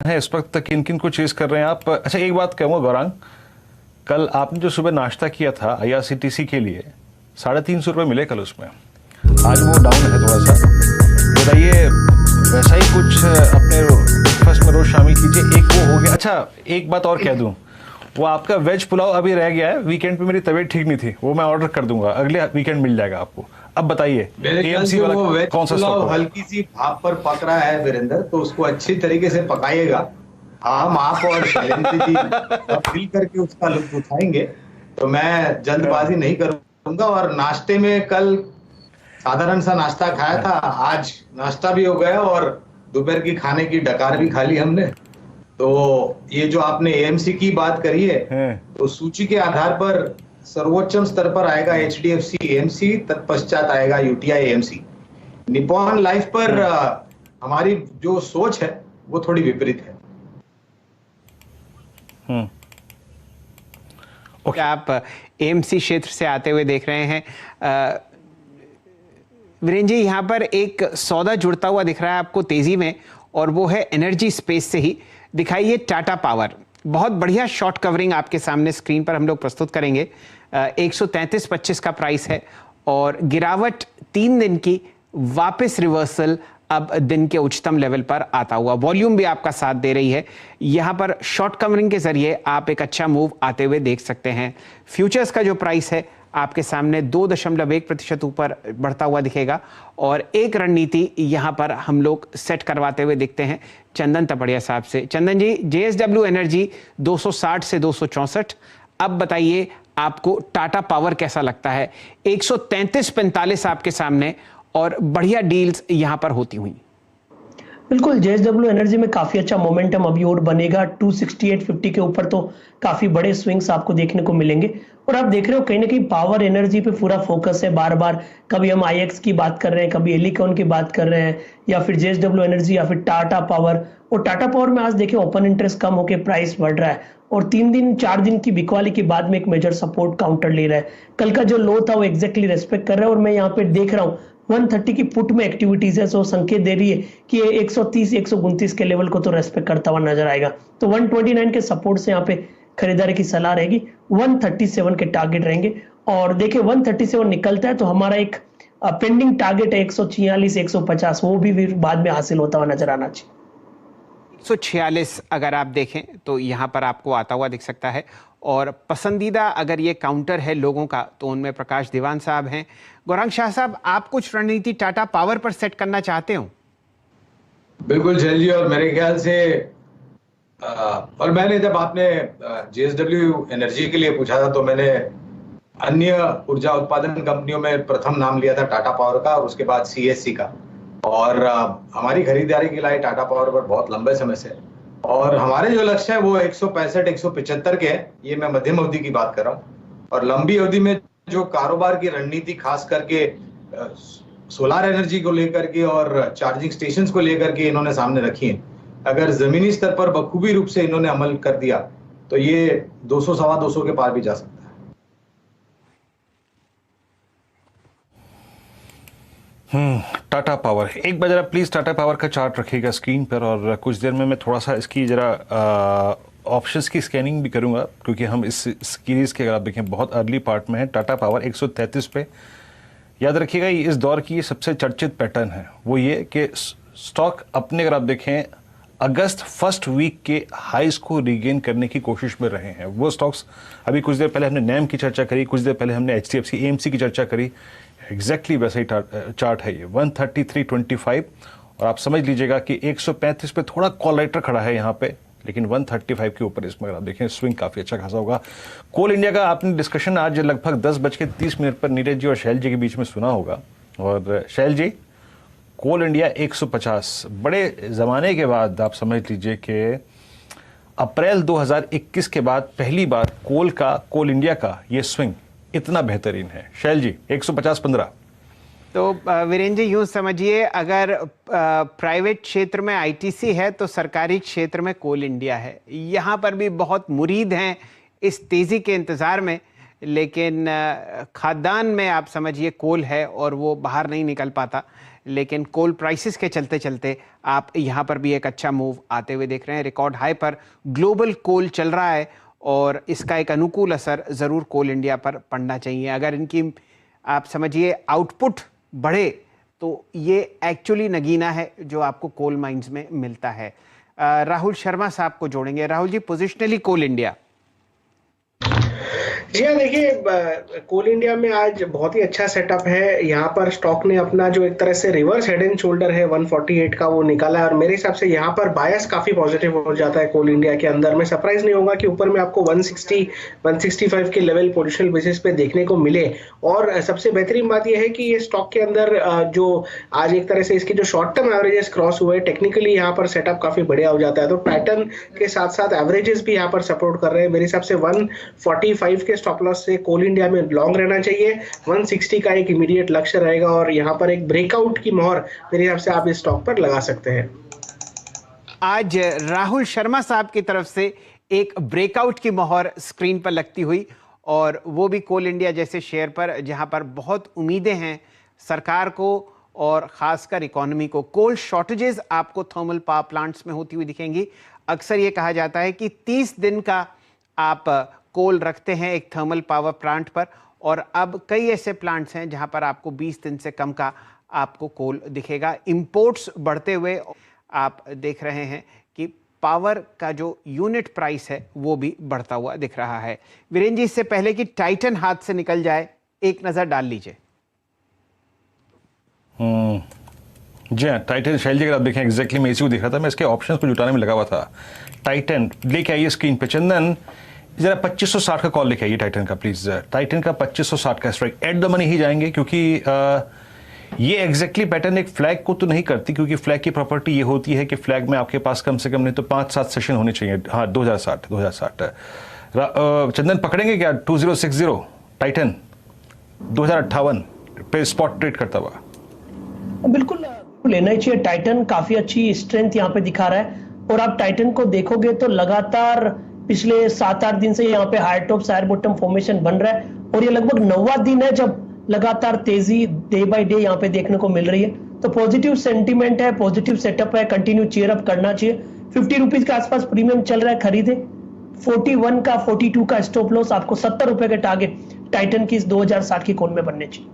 है इस वक्त तक किन किन को चेज कर रहे हैं आप? अच्छा, एक बात कहूँगा गौरांग, कल आपने जो सुबह नाश्ता किया था IRCTC के लिए, 350 मिले कल उसमें, आज वो डाउन है थोड़ा सा। बताइए, वैसा ही कुछ अपने ब्रेकफास्ट में रोज शामिल कीजिए। एक वो हो गया। अच्छा, एक बात और कह दूं, वो आपका वेज पुलाव अभी रह गया है। वीकेंड पे मेरी तबीयत ठीक नहीं थी, वो मैं ऑर्डर कर दूंगा, अगले वीकेंड मिल जाएगा आपको। अब बताइए, AMC वाला कौन सा स्टॉक? हल्की सी भाप पर पक रहा है वीरेंद्र, तो उसको अच्छी तरीके से पकाइएगा। हम आप और शैलेंद्र जी सब मिल करके उसका लुत्फ उठाएंगे। तो मैं जल्दबाजी नहीं करूंगा। और नाश्ते में कल साधारण सा नाश्ता खाया था, आज नाश्ता भी हो गया और दोपहर की खाने की डकार भी खा ली हमने। तो ये जो आपने AMC की बात करी है, तो सूची के आधार पर सर्वोच्चम स्तर पर आएगा HDFC AMC, तत्पश्चात आएगा UTI AMC। निप्पॉन लाइफ पर हमारी जो सोच है वो थोड़ी विपरीत है। आप AMC क्षेत्र से आते हुए देख रहे हैं। वीरेंद्र जी, यहाँ पर एक सौदा जुड़ता हुआ दिख रहा है आपको तेजी में, और वो है एनर्जी स्पेस से ही। दिखाइए टाटा पावर, बहुत बढ़िया शॉर्ट कवरिंग आपके सामने स्क्रीन पर हम लोग प्रस्तुत करेंगे। 133.25 का प्राइस है और गिरावट 3 दिन की, वापस रिवर्सल अब दिन के उच्चतम लेवल पर आता हुआ। वॉल्यूम भी आपका साथ दे रही है। यहां पर शॉर्ट कवरिंग के जरिए आप एक अच्छा मूव आते हुए देख सकते हैं। फ्यूचर्स का जो प्राइस है आपके सामने 2.1% ऊपर बढ़ता हुआ दिखेगा। और एक रणनीति यहां पर हम लोग सेट करवाते हुए दिखते हैं चंदन तपड़िया साहब से। चंदन जी, JSW एनर्जी 260 से 264। अब बताइए आपको टाटा पावर कैसा लगता है? 133.45 आपके सामने, और बढ़िया डील्स यहां पर होती हुई। बिल्कुल, JSW एनर्जी में काफी अच्छा मोमेंटम अभी और बनेगा। 268.50 के ऊपर तो काफी बड़े स्विंग्स आपको देखने को मिलेंगे। और आप देख रहे हो कहीं ना कहीं पावर एनर्जी पे पूरा फोकस है। बार बार कभी हम IX की बात कर रहे हैं, कभी एलिकॉन की बात कर रहे हैं, या फिर JSW एनर्जी, या फिर टाटा पावर। और टाटा पावर में आज देखें ओपन इंटरेस्ट कम होकर प्राइस बढ़ रहा है, और 4 दिन की बिकवाली के बाद में एक मेजर सपोर्ट काउंटर ले रहा है। कल का जो लो था वो एग्जैक्टली रेस्पेक्ट कर रहा है। और मैं यहाँ पे देख रहा हूँ 130 की पुट में एक्टिविटीज है, सो संकेत दे रही है कि ये 130 129 के लेवल को तो रेस्पेक्ट करता हुआ नजर आएगा। तो 129 के सपोर्ट से यहाँ पे खरीदारी की सलाह रहेगी। 137 के टारगेट रहेंगे। और देखिए 137 निकलता है तो हमारा एक पेंडिंग टारगेट है 146 150, वो भी बाद में हासिल होता हुआ नजर आना चाहिए। 146 अगर आप देखें तो यहाँ पर आपको आता हुआ दिख सकता है। और पसंदीदा अगर ये काउंटर है लोगों का तो उनमें प्रकाश दीवान साहब हैं। गौरांग शाह साहब, आप कुछ रणनीति टाटा पावर पर सेट करना चाहते हो? बिल्कुल झेल जी, और मेरे ख्याल से और मैंने जब आपने JSW एनर्जी के लिए पूछा था तो मैंने अन्य ऊर्जा उत्पादन कंपनियों में प्रथम नाम लिया था टाटा पावर का, और उसके बाद CSC का। और हमारी खरीदारी के लिए टाटा पावर पर बहुत लंबे समय से, और हमारे जो लक्ष्य है वो 165 175 के है। ये मैं मध्यम अवधि की बात कर रहा हूँ। और लंबी अवधि में जो कारोबार की रणनीति खास करके सोलार एनर्जी को लेकर के और चार्जिंग स्टेशंस को लेकर के इन्होंने सामने रखी है, अगर जमीनी स्तर पर बखूबी रूप से इन्होंने अमल कर दिया तो ये 200 सवा 200 के पार भी जा सकता है। टाटा पावर, एक बार जरा प्लीज टाटा पावर का चार्ट रखिएगा स्क्रीन पर, और कुछ देर में मैं थोड़ा सा इसकी जरा ऑप्शंस की स्कैनिंग भी करूंगा, क्योंकि हम इस सीरीज के अगर आप देखें बहुत अर्ली पार्ट में है। टाटा पावर 133 पे, याद रखिएगा ये इस दौर की ये सबसे चर्चित पैटर्न है। वो ये कि स्टॉक अपने अगर आप देखें अगस्त फर्स्ट वीक के हाईज को रिगेन करने की कोशिश में रहे हैं। वो स्टॉक्स अभी कुछ देर पहले हमने नैम की चर्चा करी, कुछ देर पहले हमने HDFC AMC की चर्चा करी, एग्जैक्टली वैसा ही चार्ट है ये 133.25। और आप समझ लीजिएगा कि 135 पे थोड़ा कॉल राइटर खड़ा है यहाँ पे, लेकिन 135 के ऊपर इसमें अगर आप देखें स्विंग काफ़ी अच्छा खासा होगा। कोल इंडिया का आपने डिस्कशन आज लगभग 10:30 पर नीरज जी और शैल जी के बीच में सुना होगा। और शैल जी, कोल इंडिया 150, बड़े ज़माने के बाद आप समझ लीजिए कि अप्रैल 2021 के बाद पहली बार कोल इंडिया का ये स्विंग इतना बेहतरीन है। शैल जी, 150-15। तो वीरेंद्र जी, यूँ समझिए अगर प्राइवेट क्षेत्र में ITC है तो सरकारी क्षेत्र में कोल इंडिया है। यहाँ पर भी बहुत मुरीद हैं इस तेज़ी के इंतज़ार में, लेकिन खाद्यान्न में आप समझिए कोल है और वो बाहर नहीं निकल पाता। लेकिन कोल प्राइसेस के चलते चलते आप यहाँ पर भी एक अच्छा मूव आते हुए देख रहे हैं। रिकॉर्ड हाई पर ग्लोबल कोल चल रहा है और इसका एक अनुकूल असर ज़रूर कोल इंडिया पर पड़ना चाहिए। अगर इनकी आप समझिए आउटपुट बढ़े तो ये एक्चुअली नगीना है जो आपको कोल माइंस में मिलता है। राहुल शर्मा साहब को जोड़ेंगे। राहुल जी, पोजिशनली कोल इंडिया। जी हाँ, देखिए कोल इंडिया में आज बहुत ही अच्छा सेटअप है। यहाँ पर स्टॉक ने अपना जो एक तरह से रिवर्स हेड एंड शोल्डर है 148 का वो निकाला है और मेरे हिसाब से यहाँ पर बायस काफी पॉजिटिव हो जाता है कोल इंडिया के अंदर। मैं सरप्राइज नहीं होगा कि ऊपर में आपको 160 165 के लेवल पोजिशनल बेसिस पे देखने को मिले। और सबसे बेहतरीन बात यह है कि ये स्टॉक के अंदर जो आज एक तरह से इसकी जो शॉर्ट टर्म एवरेजेस क्रॉस हुए, टेक्निकली यहाँ पर सेटअप काफी बढ़िया हो जाता है। तो पैटर्न के साथ साथ एवरेजेस भी यहाँ पर सपोर्ट कर रहे हैं। मेरे हिसाब से 145 के स्टॉप लॉस से कोल इंडिया में लॉन्ग रहना चाहिए। 160 का एक इमीडिएट लक्ष्य रहेगा और यहाँ पर एक ब्रेकआउट की मोहर मेरे हिसाब से आप इस स्टॉक पर लगा सकते हैं। आज राहुल शर्मा साहब की तरफ से एक ब्रेकआउट की मोहर स्क्रीन पर लगती हुई, और वो भी कोल इंडिया जैसे शेयर पर जहां पर बहुत उम्मीदें हैं सरकार को और खासकर इकोनॉमी को। कोल शॉर्टेजेस आपको थर्मल पावर प्लांट्स में होती हुई दिखेंगी। अक्सर ये कहा जाता है कि 30 दिन का आप कोल रखते हैं एक थर्मल पावर प्लांट पर, और अब कई ऐसे प्लांट्स हैं जहां पर आपको 20 दिन से कम का आपको कोल दिखेगा। इंपोर्ट्स बढ़ते हुए आप देख रहे हैं कि पावर का जो यूनिट प्राइस है वो भी बढ़ता हुआ दिख रहा है। वीरेंद्र जी, इससे पहले कि टाइटन हाथ से निकल जाए, एक नजर डाल लीजिए। जी हाँ, टाइटन शैल जी अगर आप देखें एग्जैक्टली मैं इसी को दिख रहा था, मैं इसके ऑप्शंस को जुटाने में लगा हुआ था। टाइटन लेके आइए स्क्रीन पे। चंदन जरा 2560 का कॉल लेके आइए टाइटन का प्लीज। टाइटन का 2560 का स्ट्राइक एट द मनी ही जाएंगे, क्योंकि ये एग्जैक्टली पैटर्न एक फ्लैग को तो नहीं करती, क्योंकि फ्लैग की प्रॉपर्टी ये होती है कि फ्लैग में आपके पास कम से कम नहीं तो 5-7 सेशन होने चाहिए। हाँ, 2060 चंदन पकड़ेंगे क्या 2060 टाइटन 2058 पे स्पॉट ट्रेड करता हुआ? बिल्कुल लेना ही चाहिए। टाइटन काफी अच्छी स्ट्रेंथ यहाँ पे दिखा रहा है, और आप टाइटन को देखोगे तो लगातार पिछले 7-8 दिन से यहाँ पे high top higher bottom formation बन रहा है, और ये लगभग 9वां दिन है जब लगातार तेजी डे बाय डे यहाँ पे देखने को मिल रही है। तो पॉजिटिव सेंटीमेंट है, पॉजिटिव सेटअप है, कंटिन्यू चीयर अप करना चाहिए। 50 रुपीज के आसपास प्रीमियम चल रहा है, खरीदे। 41 का 42 का स्टॉप लॉस, आपको 70 रुपए के टारगेट टाइटन की इस 2060 की कॉल में बनने चाहिए।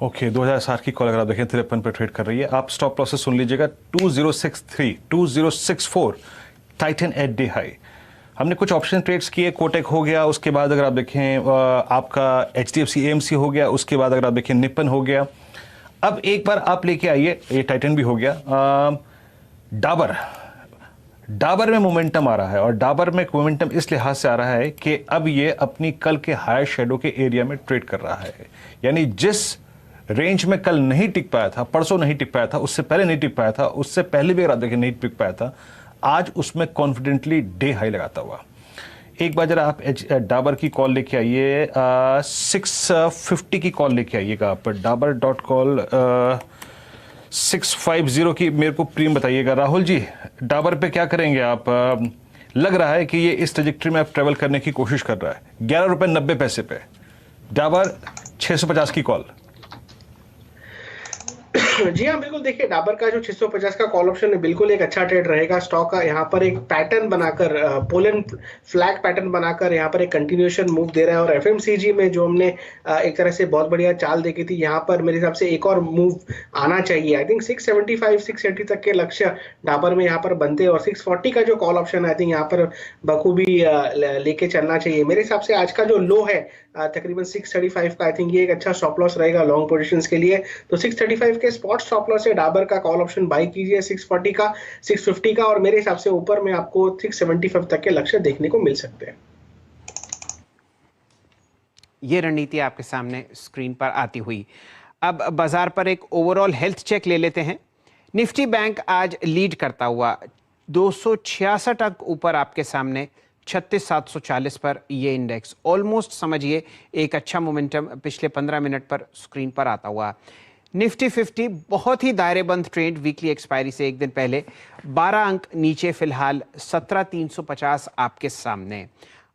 ओके, 2060 की कॉल अगर आप देखें 53 पर ट्रेड कर रही है। आप स्टॉप लॉसेस सुन लीजिएगा 2063 2064 टाइटन एट डे हाई। हमने कुछ ऑप्शन ट्रेड्स किए, कोटेक हो गया, उसके बाद अगर आप देखें आपका HDFC AMC हो गया, उसके बाद अगर आप देखें निपन हो गया। अब एक बार आप लेके आइए, ये टाइटन भी हो गया। डाबर में मोमेंटम आ रहा है, और डाबर में मोमेंटम इस लिहाज से आ रहा है कि अब ये अपनी कल के हायर शेडो के एरिया में ट्रेड कर रहा है। यानी जिस रेंज में कल नहीं टिक पाया था, परसों नहीं टिक पाया था, उससे पहले नहीं टिक पाया था, उससे पहले भी अगर आप देखें नहीं टिक पाया था, आज उसमें कॉन्फिडेंटली डे हाई लगाता हुआ। एक बार जरा आप डाबर की कॉल लेके आइए, 650 की कॉल लेके आइएगा आप। डाबर डॉट कॉल 650 की मेरे को प्रीमियम बताइएगा। राहुल जी, डाबर पे क्या करेंगे आप? लग रहा है कि ये इस ट्रैजेक्टरी में आप ट्रेवल करने की कोशिश कर रहा है। 11 रुपए 90 पैसे पे डाबर 650 की कॉल। जी हाँ, बिल्कुल। देखिए डाबर का जो 650 का कॉल ऑप्शन है बिल्कुल एक अच्छा ट्रेड रहेगा। स्टॉक का यहाँ पर एक पैटर्न बनाकर, पोलैंड फ्लैग पैटर्न बनाकर यहाँ पर एक कंटिन्यूएशन मूव दे रहा है, और एफएमसीजी में जो हमने एक तरह से बहुत बढ़िया चाल देखी थी, यहाँ पर मेरे हिसाब से एक और मूव आना चाहिए। आई थिंक 675 680 तक के लक्ष्य डाबर में यहाँ पर बनते हैं, और 640 का जो कॉल ऑप्शन है आई थिंक यहाँ पर बखूबी लेके चलना चाहिए। मेरे हिसाब से आज का जो लो है तकरीबन 635 का, आई थिंक ये एक अच्छा स्टॉप लॉस रहेगा लॉन्ग पोजीशंस के लिए। तो 635 के स्पॉट स्टॉप लॉस है, डाबर का कॉल ऑप्शन बाई कीजिए 640 का 650 का, और मेरे हिसाब से ऊपर में आपको 675 तक के लक्ष्य देखने को मिल सकते हैं। ये रणनीति आपके सामने स्क्रीन पर आती हुई। अब बाजार पर एक ओवरऑल हेल्थ चेक ले लेते हैं। निफ्टी बैंक आज लीड करता हुआ 266 अंक ऊपर आपके सामने 36,740 पर ये इंडेक्स ऑलमोस्ट समझिए एक अच्छा मोमेंटम पिछले 15 मिनट पर स्क्रीन पर आता हुआ। निफ्टी 50 बहुत ही दायरेबंद ट्रेंड वीकली एक्सपायरी से एक दिन पहले 12 अंक नीचे, फिलहाल 17,350 आपके सामने।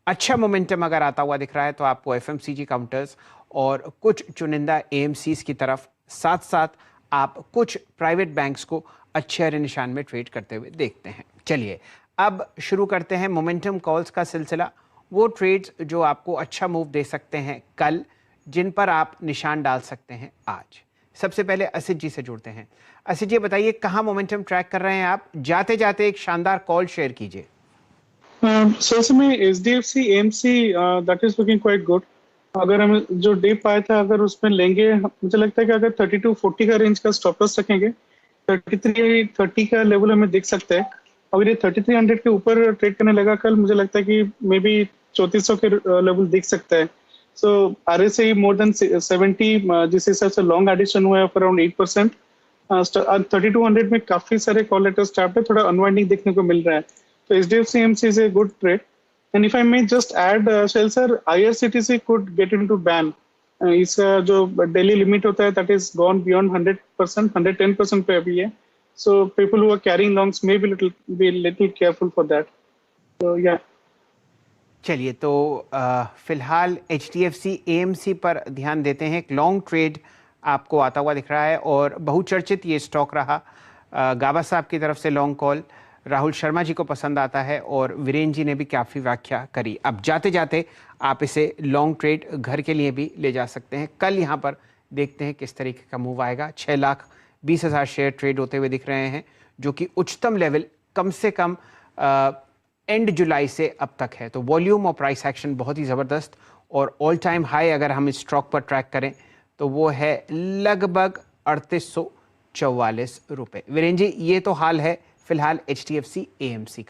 अच्छा मोमेंटम अगर आता हुआ दिख रहा है तो आपको एफएमसीजी काउंटर्स और कुछ चुनिंदा एएमसीज की तरफ, साथ साथ आप कुछ प्राइवेट बैंक्स को अच्छे हरे निशान में ट्रेड करते हुए देखते हैं। चलिए अब शुरू करते हैं मोमेंटम कॉल्स का सिलसिला। वो ट्रेड्स जो आपको अच्छा मूव दे सकते हैं कल, जिन पर आप निशान डाल सकते हैं आज। सबसे पहले असित जी से जुड़ते हैं। असित जी बताइए, कहाँ मोमेंटम ट्रैक कर रहे हैं आप? जाते जाते एक शानदार कॉल शेयर कीजिए। सर में HDFC AMC that is looking quite good. अगर हम जो डिप आया था अगर उसमें लेंगे, मुझे लगता है कि अगर 3240 का रेंज का स्टॉप लॉस रखेंगे 3330 का लेवल हमें दिख सकता है। अगर ये 3300 के ऊपर ट्रेड करने लगा कल, मुझे लगता है कि मे बी 3400 के लेवल दिख सकता है। सो RSI मोर देन 70 जिस हिसाब से लॉन्ग एडिशन हुआ है अराउंड 8%। 3200 में काफी सारे कॉल लेटर्स ट्रैप्ड है, थोड़ा अनवाइंडिंग देखने को मिल रहा है। तो HDFC AMC is a good trade. And if I may just add, Shell sir, IRCTC could get into ban. इसका जो डेली लिमिट होता है that is gone beyond 100%, 110% पे अभी है. So people who are carrying longs may be little careful for that. So yeah. चलिए तो फिलहाल HDFC AMC पर ध्यान देते हैं। एक लॉन्ग ट्रेड आपको आता हुआ दिख रहा है और बहुचर्चित ये स्टॉक रहा। गाबा साहब की तरफ से लॉन्ग कॉल राहुल शर्मा जी को पसंद आता है और वीरेन जी ने भी काफ़ी व्याख्या करी। अब जाते जाते आप इसे लॉन्ग ट्रेड घर के लिए भी ले जा सकते हैं। कल यहाँ पर देखते हैं किस तरीके का मूव आएगा। 6,20,000 शेयर ट्रेड होते हुए दिख रहे हैं, जो कि उच्चतम लेवल कम से कम एंड जुलाई से अब तक है। तो वॉल्यूम और प्राइस एक्शन बहुत ही ज़बरदस्त, और ऑल टाइम हाई अगर हम इस स्टॉक पर ट्रैक करें तो वो है लगभग 3844 रुपये। वीरेन जी, ये तो हाल है फिलहाल HDFC AMC का।